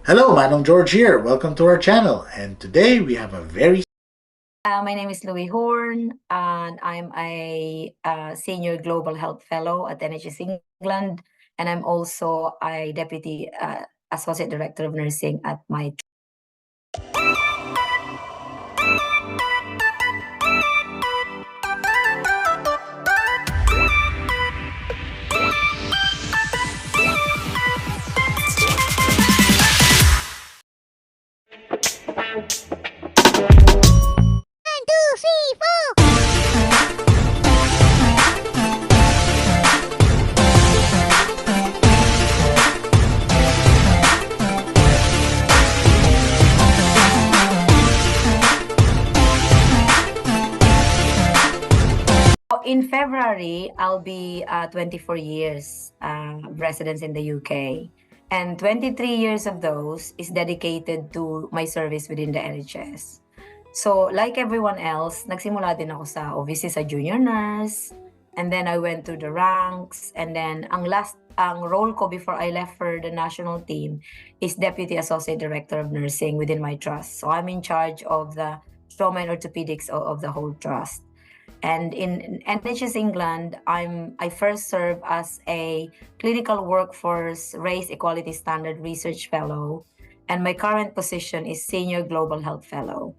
Hello, Manong George here. Welcome to our channel. And today we have a very My name is Louie Horne, and I'm a Senior Global Health Fellow at NHS England, and I'm also a Deputy Associate Director of Nursing at my. In February, I'll be 24 years residence in the UK. And 23 years of those is dedicated to my service within the NHS. So, like everyone else, nagsimula din ako sa obviously sa junior nurse, and then I went to the ranks, and then ang role ko before I left for the national team is Deputy Associate Director of Nursing within my trust. So, I'm in charge of the trauma and orthopedics of the whole trust. And in NHS England, I first served as a clinical workforce race equality standard research fellow, and my current position is senior global health fellow.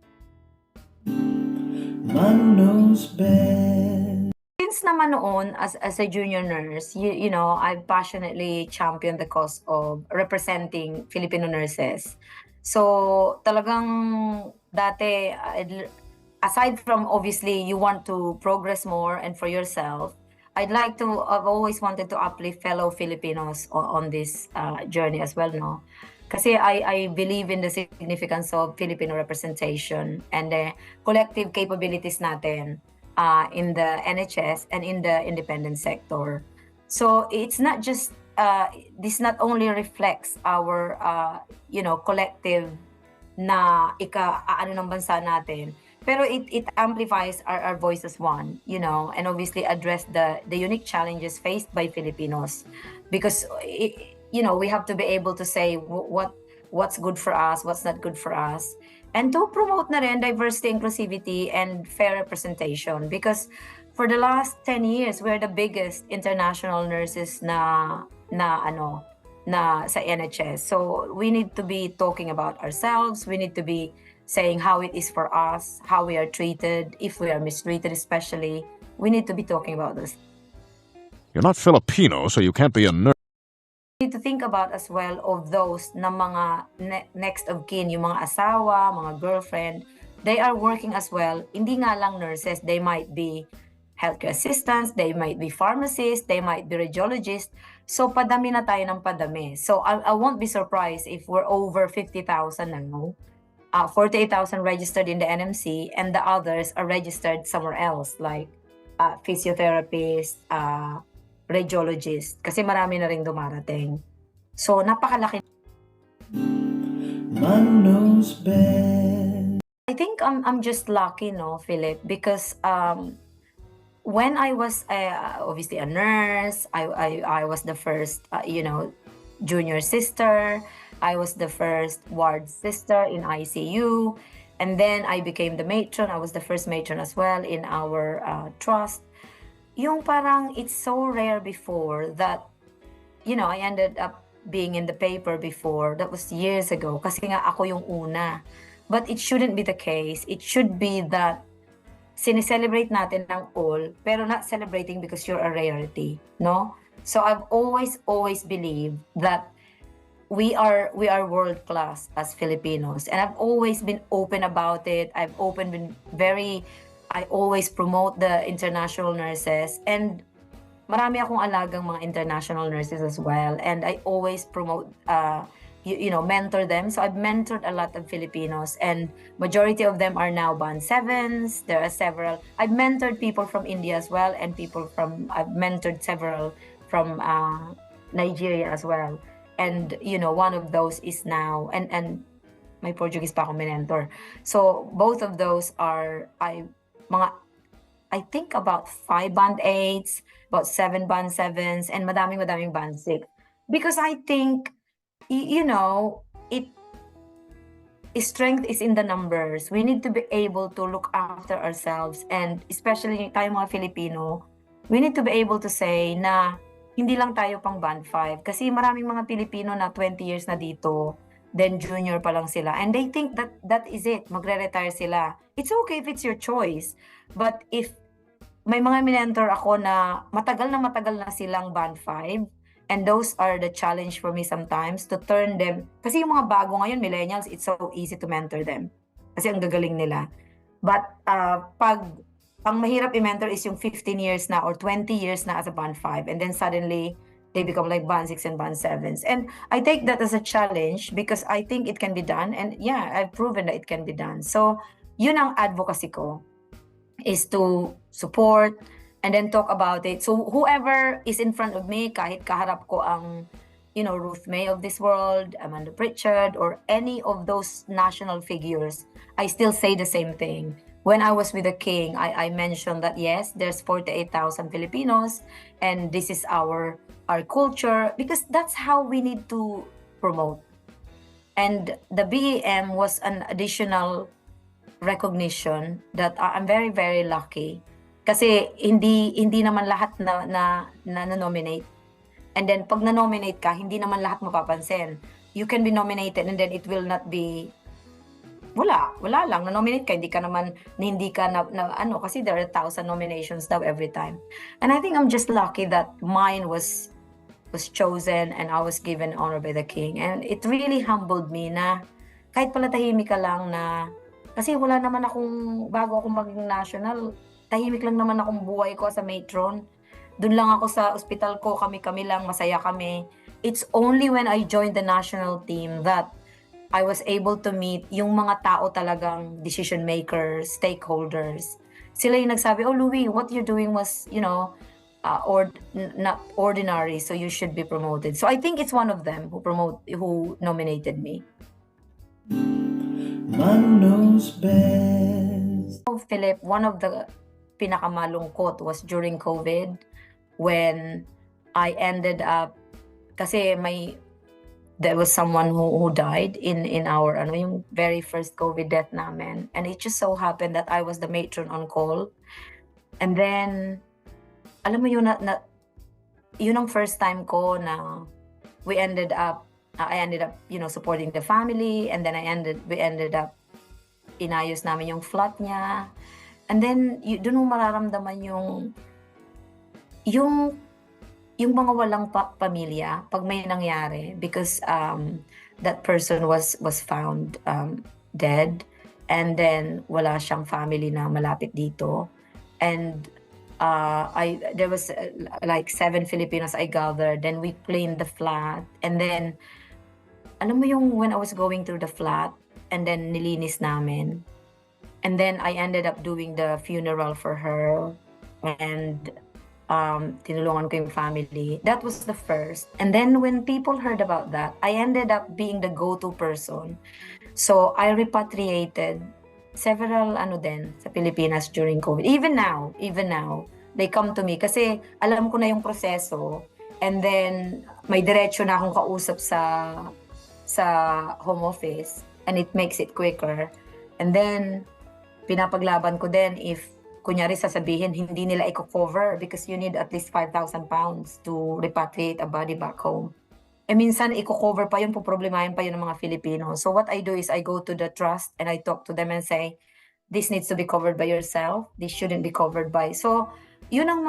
Manong knows best. Since naman noon, as a junior nurse, you know, I passionately championed the cause of representing Filipino nurses. So, talagang dati, aside from obviously you want to progress more and for yourself, I've always wanted to uplift fellow Filipinos on this journey as well, no? Kasi I believe in the significance of Filipino representation and the collective capabilities natin in the NHS and in the independent sector. So it's not just this not only reflects our collective na ano ng bansa natin, pero it amplifies our voice as one, you know, and obviously address the unique challenges faced by Filipinos, because you know, we have to be able to say what's good for us, what's not good for us, and to promote na rin diversity, inclusivity, and fair representation. Because for the last 10 years, we're the biggest international nurses na sa NHS. So we need to be talking about ourselves. We need to be saying how it is for us, how we are treated, if we are mistreated especially. We need to be talking about this. You're not Filipino, so you can't be a nurse. We need to think about as well of those na mga next of kin, yung mga asawa, mga girlfriend. They are working as well. Hindi nga lang nurses, they might be healthcare assistants, they might be pharmacists, they might be radiologists. So padami na tayo ng padami. So I won't be surprised if we're over 50,000 now. 48,000 registered in the NMC, and the others are registered somewhere else, like physiotherapists, radiologists, kasi marami na ring dumarating. So napakalaki. Manong knows best. I think I'm just lucky, no, Philip, because when I was obviously a nurse, I was the first, junior sister. I was the first ward sister in ICU, and then I became the matron. I was the first matron as well in our trust. Yung parang it's so rare before that, you know, I ended up being in the paper before. That was years ago kasi nga ako yung una. But it shouldn't be the case. It should be that sinicelebrate natin ng all, pero not celebrating because you're a rarity, no? So I've always believed that we are world class as Filipinos, and I've always been open about it. I always promote the international nurses, and marami akong alagang mga international nurses as well, and I always promote mentor them. So I've mentored a lot of Filipinos, and majority of them are now band 7s. There are several. I've mentored people from India as well, and I've mentored several from Nigeria as well. And you know, one of those is now, and may Portuguese pa akong mentor. So both of those are I think about 5 band 8s, about 7 band 7s, and madaming band 6. Because I think, you know, it strength is in the numbers. We need to be able to look after ourselves, and especially tayo mga Filipino, we need to be able to say na hindi lang tayo pang band 5 kasi maraming mga Pilipino na 20 years na dito, then junior pa lang sila, and they think that that is it, magre-retire sila. It's okay if it's your choice, but if may mga minentor ako na matagal na silang band 5, and those are the challenge for me sometimes to turn them, kasi yung mga bago ngayon, millennials, it's so easy to mentor them kasi ang gagaling nila. But pag ang mahirap i-mentor is yung 15 years na or 20 years na as a band 5, and then suddenly they become like band 6 and band 7s. And I take that as a challenge because I think it can be done, and yeah, I've proven that it can be done. So yun ang advocacy ko, is to support and then talk about it. So whoever is in front of me, kahit kaharap ko ang, Ruth May of this world, Amanda Pritchard, or any of those national figures, I still say the same thing. When I was with the King, I mentioned that yes, there's 48,000 Filipinos, and this is our culture, because that's how we need to promote. And the BEM was an additional recognition that I'm very, very lucky. Kasi hindi naman lahat na nominate. And then pag na-nominate ka, hindi naman lahat mapapansin. You can be nominated and then it will not be wala lang, na-nominate ka, hindi ka na kasi there are 1,000 nominations daw every time. And I think I'm just lucky that mine was chosen and I was given honor by the King. And it really humbled me na kahit pala tahimik ka lang na, kasi wala naman akong, bago ako maging national, tahimik lang naman akong buhay ko sa matron. Doon lang ako sa ospital ko, kami lang, masaya kami. It's only when I joined the national team that I was able to meet yung mga tao talagang decision makers, stakeholders. Sila yung nagsabi, oh Louie, what you're doing was, not ordinary, so you should be promoted. So I think it's one of them who nominated me. Manong knows best. Philip, one of the pinakamalungkot was during COVID, when I ended up, kasi there was someone who died in our yung very first COVID death namin, and it just so happened that I was the matron on call. And then alam mo yun, yun ang first time ko na I ended up supporting the family, and then we ended up inayos namin yung flat niya. And then doon mo mararamdaman yung mga walang pamilya pag may nangyari, because that person was found dead, and then wala siyang family na malapit dito. And there was like 7 Filipinos I gathered, then we cleaned the flat, and then alam mo yung when I was going through the flat, and then nilinis namin, and then I ended up doing the funeral for her, and tinulungan ko yung family. That was the first. And then when people heard about that, I ended up being the go-to person. So I repatriated several sa Pilipinas during COVID. Even now, they come to me kasi alam ko na yung proseso, and then may diretso na akong kausap sa home office, and it makes it quicker. And then pinapaglaban ko din if kunyari sasabihin hindi nila i-cover, because you need at least 5,000 pounds to repatriate a body back home. E minsan i-cover pa yun, poproblemahin pa yun ng mga Filipino. So what I do is I go to the trust and I talk to them and say, this needs to be covered by yourself. This shouldn't be covered by. So yun ang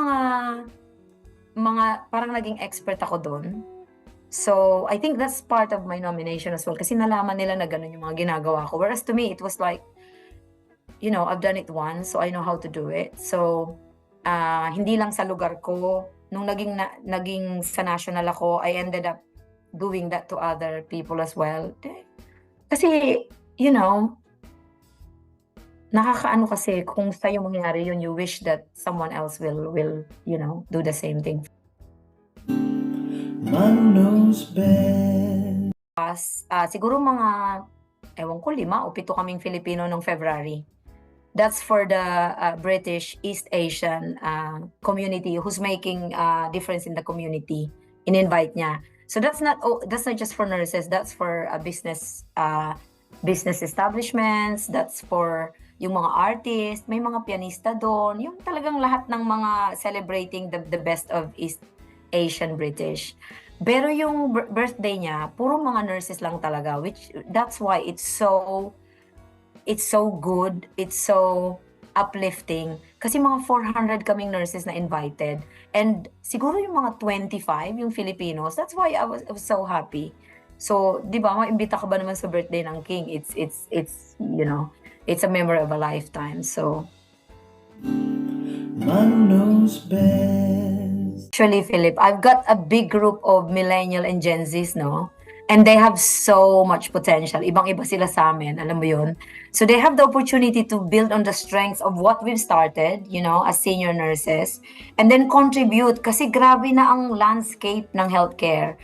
mga parang naging expert ako doon. So I think that's part of my nomination as well, kasi nalaman nila na ganun yung mga ginagawa ko. Whereas to me, it was like, I've done it once, so I know how to do it. So hindi lang sa lugar ko. Nung naging sa national ako, I ended up doing that to other people as well. Kasi, nakakaano kasi kung sa'yo mangyari yun, you wish that someone else will do the same thing. Manong knows best. Siguro mga, ewan ko, 5 o 7 kaming Filipino nung February. That's for the British East Asian community who's making difference in the community. In-invite niya. So that's not just for nurses, that's for business establishments, that's for yung mga artist, may mga pianista doon, yung talagang lahat ng mga celebrating the best of East Asian British. Pero yung birthday niya, puro mga nurses lang talaga, which that's why it's so good, it's so uplifting. Kasi mga 400 kaming nurses na invited. And siguro yung mga 25, yung Filipinos, that's why I was so happy. So, di ba, maimbita ka ba naman sa birthday ng king? It's you know, it's a memory of a lifetime. So, Manong knows best. actually, Philip, I've got a big group of millennial and Gen Zs, no? And they have so much potential. Ibang-iba sila sa amin, alam mo yun? So they have the opportunity to build on the strengths of what we've started, you know, as senior nurses, and then contribute kasi grabe na ang landscape ng healthcare.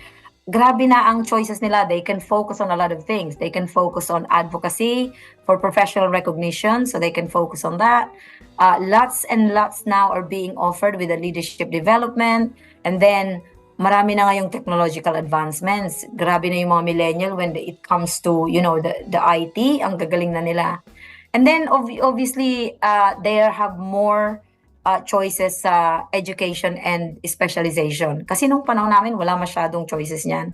Grabe na ang choices nila. They can focus on a lot of things. They can focus on advocacy for professional recognition, so they can focus on that. Lots and lots now are being offered with the leadership development, and then marami na ngayong technological advancements. Grabe na yung mga millennial when it comes to, you know, the IT, ang gagaling na nila. And then obviously they have more choices sa education and specialization. Kasi nung panahon namin wala masyadong choices niyan.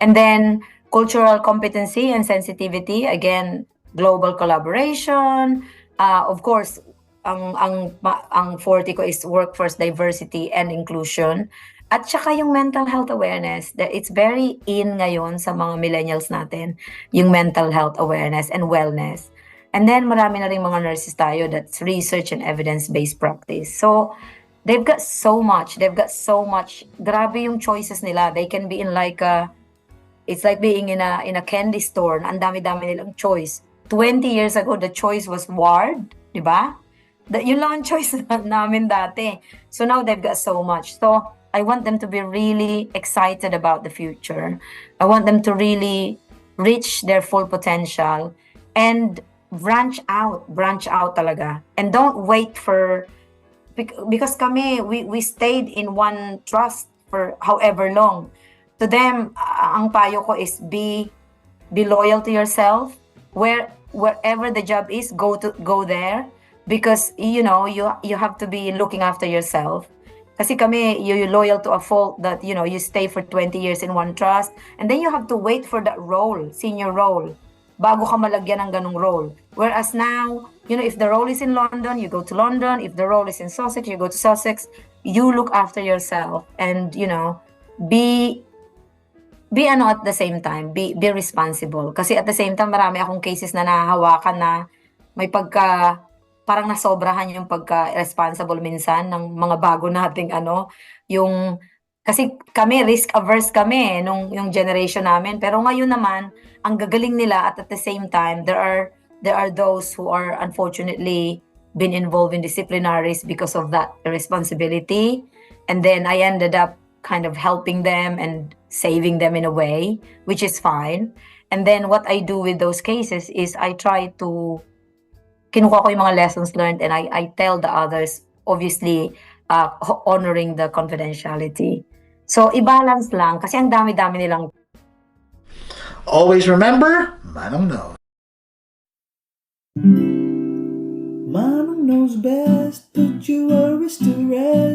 And then cultural competency and sensitivity, again, global collaboration, of course, ang forte ko is workforce diversity and inclusion. At saka yung mental health awareness, that it's very in ngayon sa mga millennials natin, yung mental health awareness and wellness. And then marami na rin mga nurses tayo that's research and evidence-based practice. So they've got so much. Grabe yung choices nila. They can be in like it's like being in a candy store. Ang dami-dami nilang choice. 20 years ago, the choice was ward, di ba? Yun lang ang choice namin dati. So now they've got so much. So I want them to be really excited about the future. I want them to really reach their full potential and branch out talaga. And don't wait for, because kami, we stayed in one trust for however long. To them, ang payo ko is be loyal to yourself. Wherever the job is, go there, because you know you have to be looking after yourself. Kasi kami, you're loyal to a fault that, you know, you stay for 20 years in one trust, and then you have to wait for that role, senior role, bago ka malagyan ng ganung role. Whereas now, you know, if the role is in London, you go to London. If the role is in Sussex, you go to Sussex. You look after yourself and, you know, be at the same time, be responsible. Kasi at the same time, marami akong cases na nahahawakan na may parang nasobrahan yung pagka-responsible minsan ng mga bago nating yung, kasi kami risk averse kami yung generation namin, pero ngayon naman ang gagaling nila, at the same time there are those who are unfortunately been involved in disciplinaries because of that responsibility, and then I ended up kind of helping them and saving them in a way, which is fine. And then what I do with those cases is I try to kinuha ko yung mga lessons learned, and I tell the others, obviously honoring the confidentiality. So i-balance lang kasi ang dami-dami nilang. Always remember, Manong knows. Manong knows best, put your worries to rest.